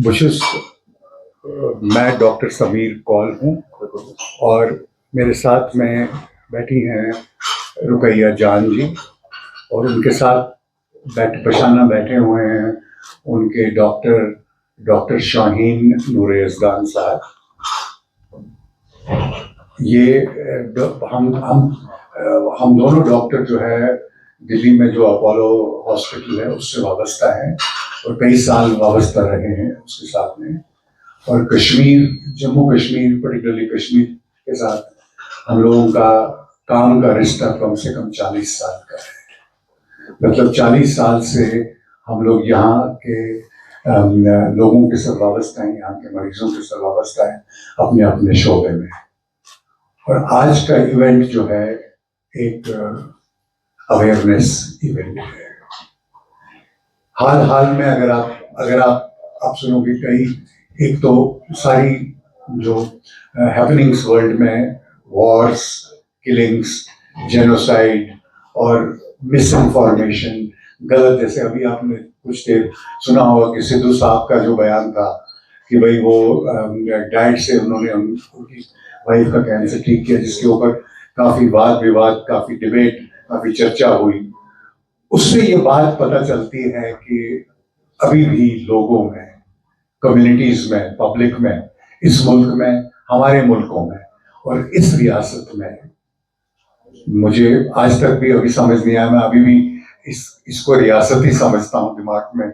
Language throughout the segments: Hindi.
बुशस मैं डॉक्टर समीर कौल हूँ और मेरे साथ में बैठी हैं रुकैया जान जी और उनके साथ बशाना बैठे हुए हैं उनके डॉक्टर शाहीन नूर यज़दान साहब। ये हम दोनों डॉक्टर जो है दिल्ली में जो अपोलो हॉस्पिटल है उससे वाबस्ता है और कई साल वाबस्ता रहे हैं उसके साथ में। और जम्मू कश्मीर पर्टिकुलरली कश्मीर के साथ हम लोगों का काम का रिश्ता कम से कम 40 साल का है। मतलब 40 साल से हम लोग यहाँ के लोगों के साथ वाबस्ता हैं, यहाँ के मरीजों के साथ वाबस्ता है अपने अपने शोबे में। और आज का इवेंट जो है एक अवेयरनेस इवेंट है। हाल में अगर आप सुनोगे कई, एक तो सारी जो हैपनिंग्स वर्ल्ड में, वॉर्स, किलिंग्स, जेनोसाइड और मिस इन्फॉर्मेशन, गलत, जैसे अभी आपने कुछ देर सुना होगा कि सिद्धू साहब का जो बयान था कि भाई वो डाइट से उन्होंने उनकी वाइफ का कैंसर ठीक किया, जिसके ऊपर काफी वाद विवाद, काफी डिबेट, काफी चर्चा हुई। उससे ये बात पता चलती है कि अभी भी लोगों में, कम्युनिटीज में, पब्लिक में, इस मुल्क में, हमारे मुल्कों में और इस रियासत में, मुझे आज तक भी अभी समझ नहीं आया, मैं अभी भी इसको रियासत ही समझता हूँ दिमाग में।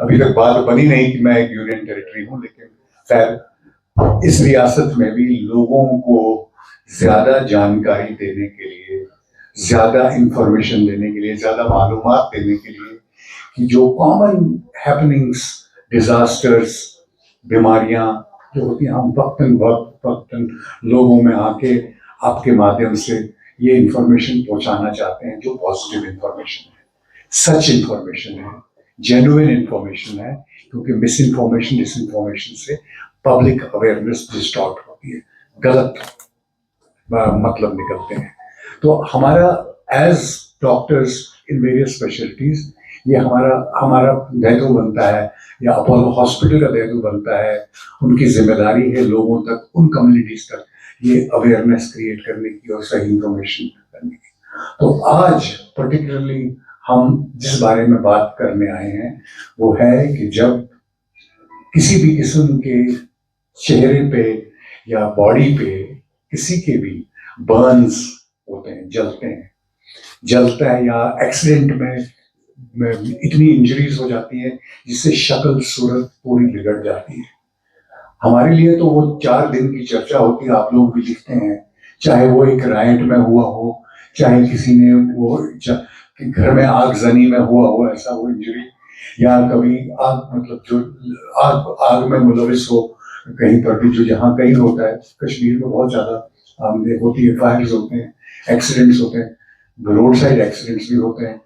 अभी तक बात बनी नहीं कि मैं एक यूनियन टेरिटरी हूँ, लेकिन खैर इस रियासत में भी लोगों को ज्यादा जानकारी देने के लिए, ज्यादा इंफॉर्मेशन देने के लिए, ज्यादा मालूमात देने के लिए कि जो कॉमन हैपनिंग्स, डिजास्टर्स, बीमारियां जो होती हैं, हम वक्तन लोगों में आके आपके माध्यम से ये इंफॉर्मेशन पहुंचाना चाहते हैं जो पॉजिटिव इंफॉर्मेशन है, सच इंफॉर्मेशन है, जेन्युइन इंफॉर्मेशन है। क्योंकि मिस इंफॉर्मेशन, डिसइंफॉर्मेशन से पब्लिक अवेयरनेस डिस्टॉर्ट होती है, गलत मतलब निकलते हैं। तो हमारा as doctors in various specialities, ये हमारा दायित्व बनता है, या अपोलो हॉस्पिटल का दायित्व बनता है, उनकी जिम्मेदारी है लोगों तक, उन कम्युनिटीज तक ये अवेयरनेस क्रिएट करने की और सही इंफॉर्मेशन करने की। तो आज पर्टिकुलरली हम जिस बारे में बात करने आए हैं वो है कि जब किसी भी किस्म के चेहरे पे या बॉडी पे किसी के भी बर्न्स होते हैं, जलता है या एक्सीडेंट में इतनी इंजरीज हो जाती हैं जिससे शक्ल सूरत पूरी बिगड़ जाती है। हमारे लिए तो वो 4 दिन की चर्चा होती है, आप लोग भी लिखते हैं, चाहे वो एक राइट में हुआ हो, चाहे किसी ने वो घर में आगजनी में हुआ हो ऐसा वो इंजरी, या कभी आग, मतलब जो आग में मुलविस हो कहीं पर भी, जो जहाँ कहीं होता है, कश्मीर में बहुत ज्यादा होती है, फायर्स होते हैं, एक्सीडेंट्स होते हैं, रोड साइड एक्सीडेंट्स भी होते हैं।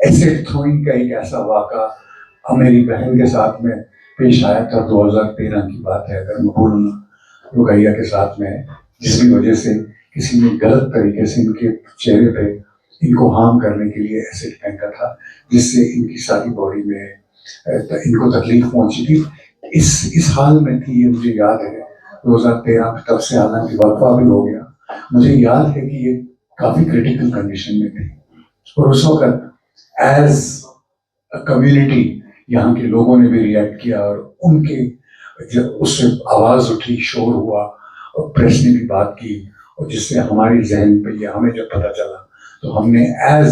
एसिड थ्रोइंग का एक ऐसा वाक़ा मेरी बहन के साथ में पेश आया था, 2013 की बात है अगर मैं बोलूँ, रुकैया के साथ में, जिसकी वजह से किसी ने गलत तरीके से इनके चेहरे पे इनको हार्म करने के लिए एसिड फेंका था, जिससे इनकी सारी बॉडी में इनको तकलीफ पहुंची थी। इस हाल में थी ये, मुझे याद है 2013 में, तब से हालांकि वक्फा भी हो गया, मुझे याद है कि ये काफी क्रिटिकल कंडीशन में थी। और उस वक्त एज अ कम्युनिटी यहाँ के लोगों ने भी रिएक्ट किया और उनके जब उससे आवाज उठी, शोर हुआ और प्रेस ने भी बात की, और जिससे हमारी जहन पे ये हमें जब पता चला तो हमने as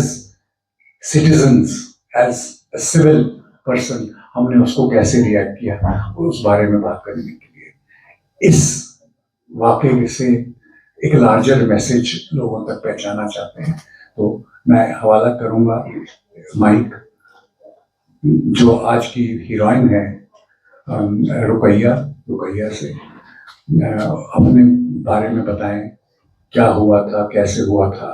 citizens, as a civil person, हमने उसको कैसे रिएक्ट किया और उस बारे में बात करने के लिए, इस वाकये से एक लार्जर मैसेज लोगों तक पहुंचाना चाहते हैं। तो मैं हवाला करूंगा माइक जो आज की हीरोइन है रुकैया से, अपने बारे में बताएं, क्या हुआ था, कैसे हुआ था,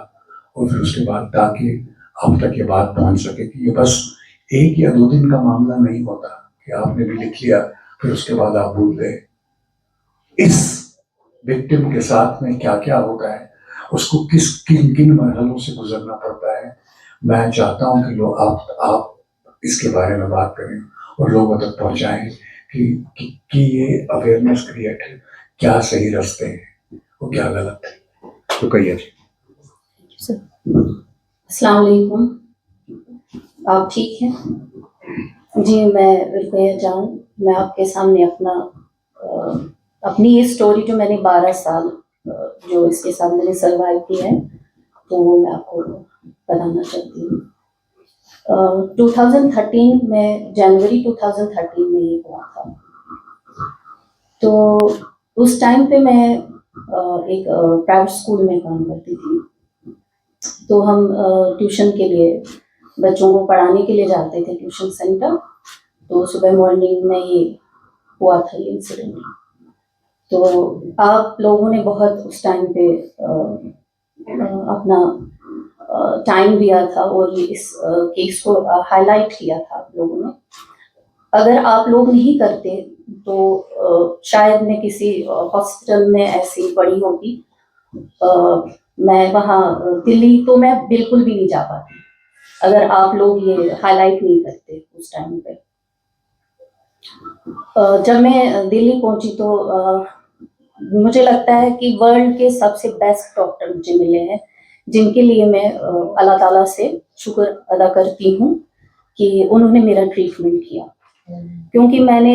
और फिर उसके बाद ताकि आप तक ये बात पहुंच सके कि ये बस 1 या 2 दिन का मामला नहीं होता कि आपने भी लिख लिया फिर उसके बाद आप भूल गए। इस विक्टिम के साथ में क्या क्या होता है, उसको किन किन मरहलों से गुजरना पड़ता है। मैं चाहता हूं कि लोग आप इसके बारे में बात करें और लोगों तक पहुंचाएं कि ये अवेयरनेस क्रिएट है, क्या सही रास्ते हैं और क्या गलत है। तो कहिए जी। अस्सलाम वालेकुम, आप ठीक हैं? जी, मैं रुकैया जान, मैं आपके सामने अपनी ये स्टोरी जो मैंने 12 साल जो इसके साथ मैंने सर्वाइव किया है, तो वो मैं आपको बताना चाहती हूँ। 2013 में, जनवरी 2013 में ये हुआ था। तो उस टाइम पे मैं एक प्राइवेट स्कूल में काम करती थी। तो हम ट्यूशन के लिए बच्चों को पढ़ाने के लिए जाते थे ट्यूशन सेंटर। तो सुबह मॉर्निंग में ये हुआ था ये इंसिडेंट। तो आप लोगों ने बहुत उस टाइम पे अपना टाइम दिया था और ये इस केस को हाईलाइट किया था आप लोगों ने। अगर आप लोग नहीं करते तो शायद मैं किसी हॉस्पिटल में ऐसी पड़ी होगी। मैं वहाँ दिल्ली तो मैं बिल्कुल भी नहीं जा पाती अगर आप लोग ये हाईलाइट नहीं करते उस टाइम पे। जब मैं दिल्ली पहुंची तो मुझे लगता है कि वर्ल्ड के सबसे बेस्ट डॉक्टर मुझे मिले हैं, जिनके लिए मैं अल्लाह ताला से शुक्र अदा करती हूँ कि उन्होंने मेरा ट्रीटमेंट किया। क्योंकि मैंने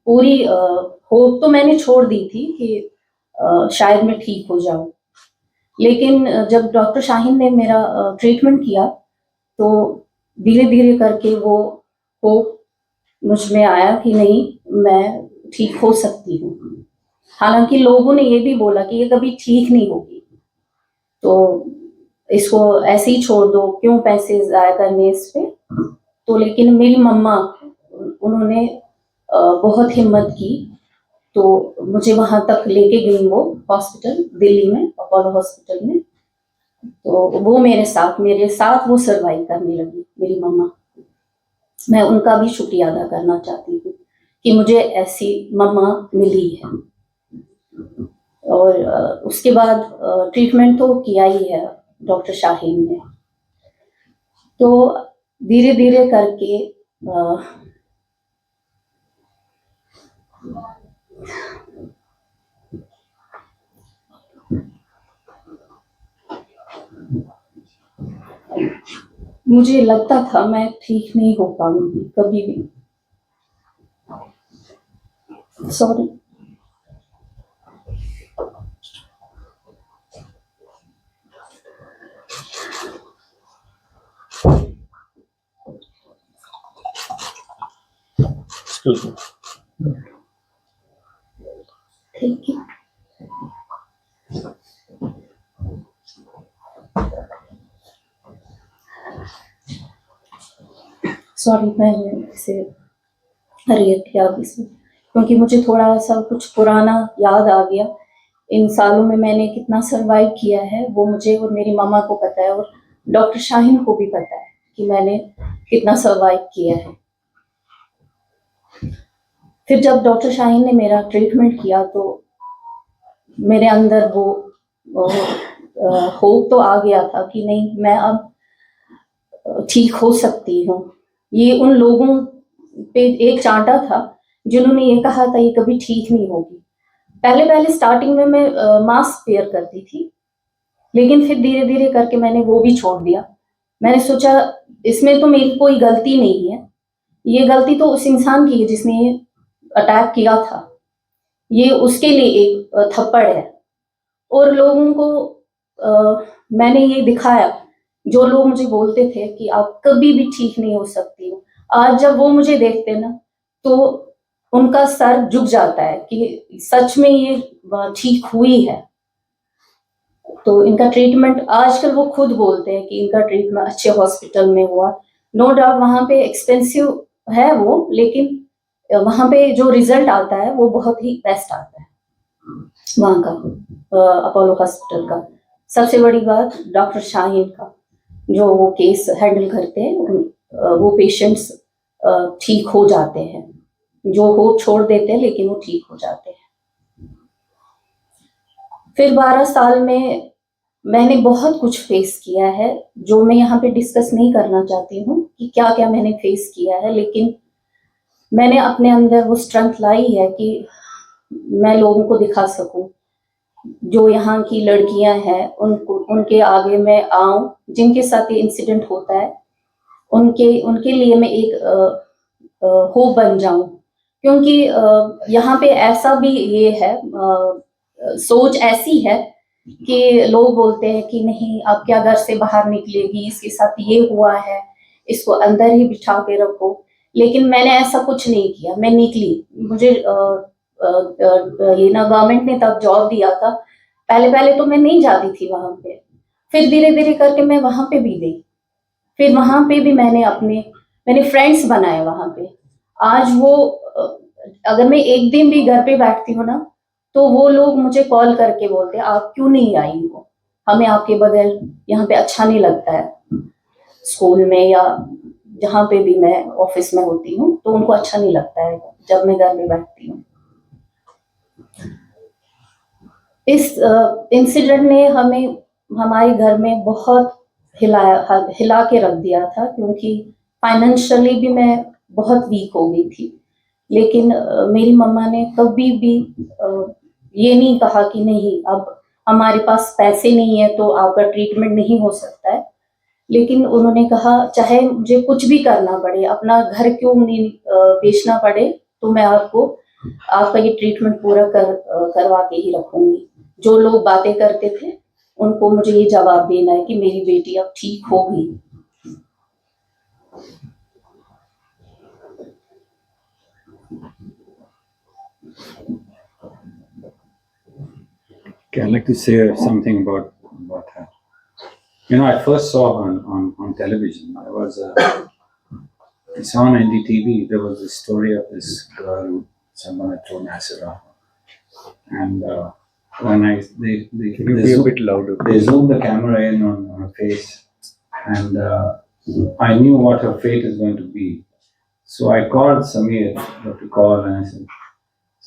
पूरी होप तो मैंने छोड़ दी थी कि शायद मैं ठीक हो जाऊं, लेकिन जब डॉक्टर शाहीन ने मेरा ट्रीटमेंट किया तो धीरे धीरे करके वो होप मुझ में आया कि नहीं, मैं ठीक हो सकती हूँ। हालांकि लोगों ने ये भी बोला कि ये कभी ठीक नहीं होगी, तो इसको ऐसे ही छोड़ दो, क्यों पैसे जाया करने इस पे। तो लेकिन मेरी मम्मा, उन्होंने बहुत हिम्मत की, तो मुझे वहां तक लेके गई वो हॉस्पिटल दिल्ली में, अपोलो हॉस्पिटल में। तो वो मेरे साथ वो सर्वाइव करने लगी, मेरी मम्मा। मैं उनका भी शुक्रिया अदा करना चाहती हूँ कि मुझे ऐसी मम्मा मिली है। और उसके बाद ट्रीटमेंट तो किया ही है डॉक्टर शाहीन ने। तो धीरे धीरे करके मुझे लगता था मैं ठीक नहीं हो पाऊंगी कभी भी। सॉरी। Thank you. सॉरी, मैंने इसे रिएक्ट किया इसमें क्योंकि मुझे थोड़ा सा कुछ पुराना याद आ गया। इन सालों में मैंने कितना सरवाइव किया है वो मुझे और मेरी मामा को पता है, और डॉक्टर शाहीन को भी पता है कि मैंने कितना सरवाइव किया है। फिर जब डॉक्टर शाहीन ने मेरा ट्रीटमेंट किया तो मेरे अंदर वो होप तो आ गया था कि नहीं, मैं अब ठीक हो सकती हूँ। ये उन लोगों पे एक चांटा था जिन्होंने ये कहा था ये कभी ठीक नहीं होगी। पहले पहले स्टार्टिंग में मैं मास्क वेयर करती थी, लेकिन फिर धीरे धीरे करके मैंने वो भी छोड़ दिया। मैंने सोचा इसमें तो मेरी कोई गलती नहीं है, ये गलती तो उस इंसान की है जिसने ये अटैक किया था, ये उसके लिए एक थप्पड़ है। और लोगों को मैंने ये दिखाया, जो लोग मुझे बोलते थे कि आप कभी भी ठीक नहीं हो सकती हो, आज जब वो मुझे देखते ना तो उनका सर झुक जाता है कि सच में ये ठीक हुई है। तो इनका ट्रीटमेंट आजकल वो खुद बोलते हैं कि इनका ट्रीटमेंट अच्छे हॉस्पिटल में हुआ। नो डाउट वहाँ पे एक्सपेंसिव है वो, लेकिन वहाँ पे जो रिजल्ट आता है वो बहुत ही बेस्ट आता है वहाँ का, अपोलो हॉस्पिटल का। सबसे बड़ी बात डॉक्टर शाहीन का, जो वो केस हैंडल करते हैं, वो पेशेंट्स ठीक हो जाते हैं, जो होप छोड़ देते हैं लेकिन वो ठीक हो जाते हैं। फिर 12 साल में मैंने बहुत कुछ फेस किया है, जो मैं यहाँ पे डिस्कस नहीं करना चाहती हूँ कि क्या क्या मैंने फेस किया है, लेकिन मैंने अपने अंदर वो स्ट्रेंथ लाई है कि मैं लोगों को दिखा सकूं, जो यहाँ की लड़कियां हैं उनको, उनके आगे मैं आऊं, जिनके साथ ये इंसिडेंट होता है उनके उनके लिए मैं एक होप बन जाऊं। क्योंकि यहाँ पे ऐसा भी ये है, सोच ऐसी है कि लोग बोलते हैं कि नहीं आप क्या घर से बाहर निकलेगी, इसके साथ ये हुआ है, इसको अंदर ही बिठा के रखो। लेकिन मैंने ऐसा कुछ नहीं किया, मैं निकली। मुझे ये ना गवर्नमेंट ने तब जॉब दिया था। पहले पहले तो मैं नहीं जाती थी वहां पे, फिर धीरे धीरे करके मैं वहां पे भी गई। फिर वहां पे भी मैंने फ्रेंड्स बनाए वहां पे। आज वो अगर मैं एक दिन भी घर पे बैठती हूँ ना, तो वो लोग मुझे कॉल करके बोलते हैं आप क्यों नहीं आई हो, हमें आपके बगैर यहाँ पे अच्छा नहीं लगता है। स्कूल में या जहाँ पे भी मैं ऑफिस में होती हूँ तो उनको अच्छा नहीं लगता है जब मैं घर में बैठती हूँ। इस इंसिडेंट ने हमें, हमारे घर में बहुत हिला के रख दिया था, क्योंकि फाइनेंशियली भी मैं बहुत वीक हो गई थी। लेकिन मेरी मम्मा ने कभी भी ये नहीं कहा कि नहीं अब हमारे पास पैसे नहीं है तो आपका ट्रीटमेंट नहीं हो सकता है। लेकिन उन्होंने कहा चाहे मुझे कुछ भी करना पड़े, अपना घर क्यों नहीं बेचना पड़े, तो मैं आपका ये ट्रीटमेंट पूरा करवा के ही रखूंगी। जो लोग बातें करते थे उनको मुझे ये जवाब देना है कि मेरी बेटी अब ठीक हो गई। Okay, I'd like to say something about her. You know, I first saw her on television. I saw on NDTV, there was a story of this girl who someone had thrown acid on her. And when Can you be a bit louder? they zoomed the camera in on her face, and I knew what her fate is going to be. So I called Samir, to call, and I said,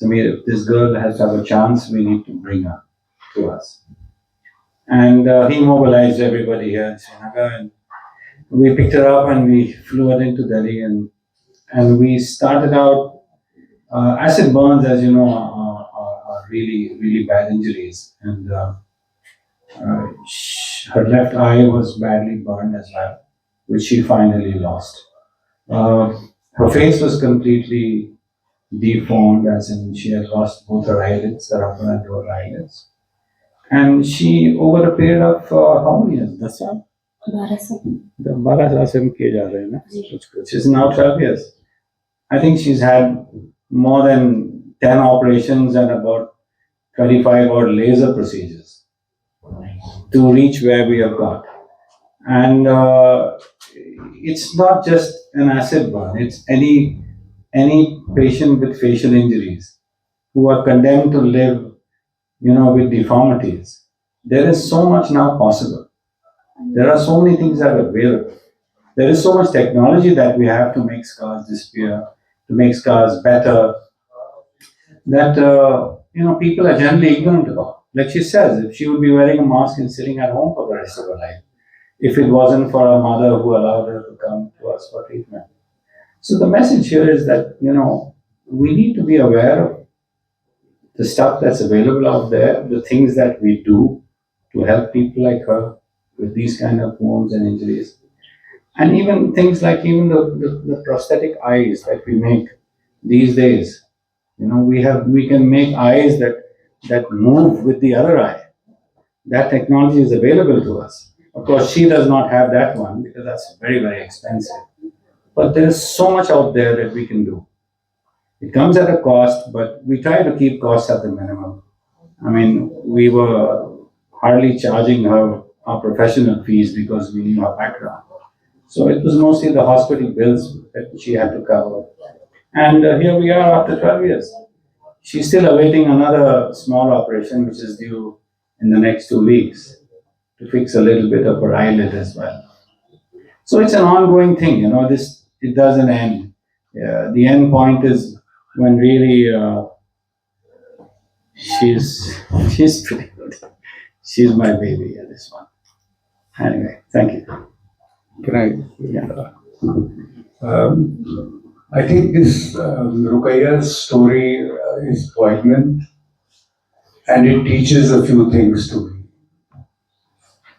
Samir, if this girl has to have a chance, we need to bring her to us. And he mobilized everybody here in Srinagar, and we picked her up and we flew her into Delhi, and we started out. Acid burns, as you know, are really, really bad injuries, and her left eye was badly burned as well, which she finally lost. Her face was completely deformed, as in she had lost both her eyelids, her upper and lower eyelids. And she, over a period of how many years? 10 साल? 12 साल से हम किए जा रहे हैं ना कुछ. She's now 12 years. I think she's had more than 10 operations and about 25 odd laser procedures to reach where we have got. And it's not just an acid burn, it's any patient with facial injuries who are condemned to live, with deformities. There is so much now possible. There are so many things that are available. There is so much technology that we have to make scars disappear, to make scars better, that people are generally ignorant about. Like she says, if she would be wearing a mask and sitting at home for the rest of her life, if it wasn't for her mother who allowed her to come to us for treatment. So the message here is that, we need to be aware of the stuff that's available out there, the things that we do to help people like her with these kind of wounds and injuries. And even things like even the prosthetic eyes that we make these days. We can make eyes that move with the other eye. That technology is available to us. Of course, she does not have that one because that's very, very expensive. But there is so much out there that we can do. It comes at a cost, but we try to keep costs at the minimum. I mean, we were hardly charging her our professional fees because we knew her background. So it was mostly the hospital bills that she had to cover. And here we are after 12 years. She's still awaiting another small operation, which is due in the next 2 weeks to fix a little bit of her eyelid as well. So it's an ongoing thing, it doesn't end. The end point is when really she's pretty good. She's my baby, this one. Anyway, thank you. Can I? Yeah. I think this Ruqayyah's story is poignant and it teaches a few things to me.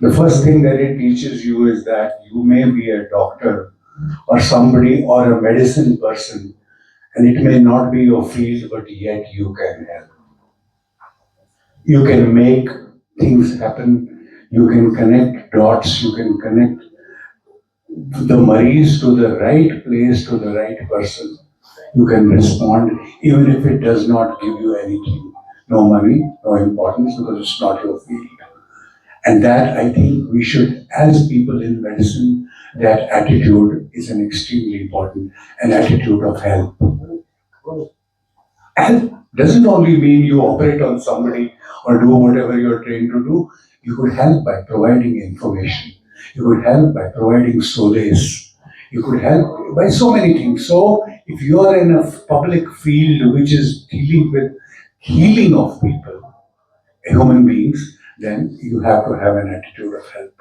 The first thing that it teaches you is that you may be a doctor or somebody or a medicine person, and it may not be your field, but yet you can help. You can make things happen, you can connect dots, you can connect the Maris to the right place, to the right person. You can respond, even if it does not give you anything. No money, no importance, because it's not your field. And that I think we should, as people in medicine, that attitude is an extremely important, an attitude of help. Help doesn't only mean you operate on somebody or do whatever you're trained to do. You could help by providing information. You could help by providing solace. You could help by so many things. So if you are in a public field which is dealing with healing of people, human beings, then you have to have an attitude of help.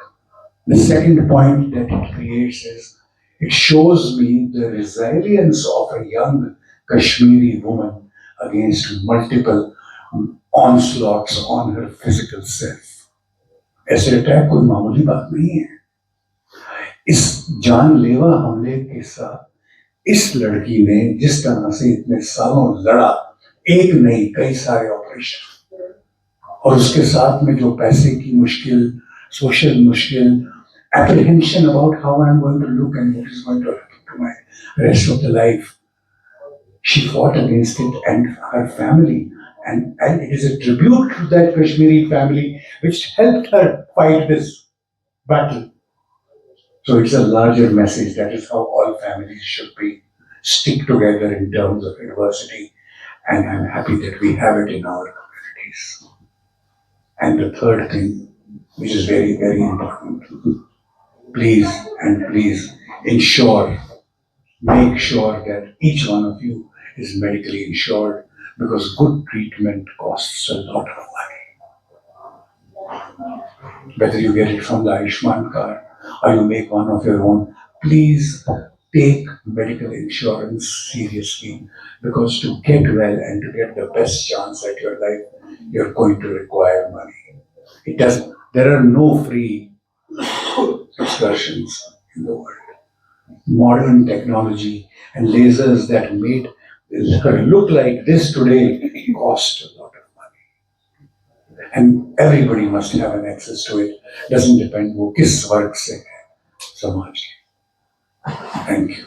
The second point that it creates is it shows me the resilience of a young Kashmiri woman against multiple onslaughts on her physical self. ऐसे अटैक कोई मामूली बात नहीं है. इस जानलेवा हमले के साथ इस लड़की ने जिस तरह से इतने सालों लड़ा, एक नहीं कई सारे ऑपरेशन, और उसके साथ में जो पैसे की मुश्किल, सोशल मुश्किल, apprehension about how I'm going to look and what is going to happen to my rest of the life. She fought against it and her family. And it is a tribute to that Kashmiri family which helped her fight this battle. So it's a larger message. That is how all families should be. Stick together in terms of adversity. And I'm happy that we have it in our communities. And the third thing, which is very, very important, please and please make sure that each one of you is medically insured, because good treatment costs a lot of money. Whether you get it from the Ayushman card or you make one of your own, please take medical insurance seriously, because to get well and to get the best chance at your life, you're going to require money. There are no free excursions in the world. Modern technology and lasers that made her look like this today cost a lot of money. And everybody must have an access to it. Doesn't depend वो किस वर्ग से है समाज. Thank you.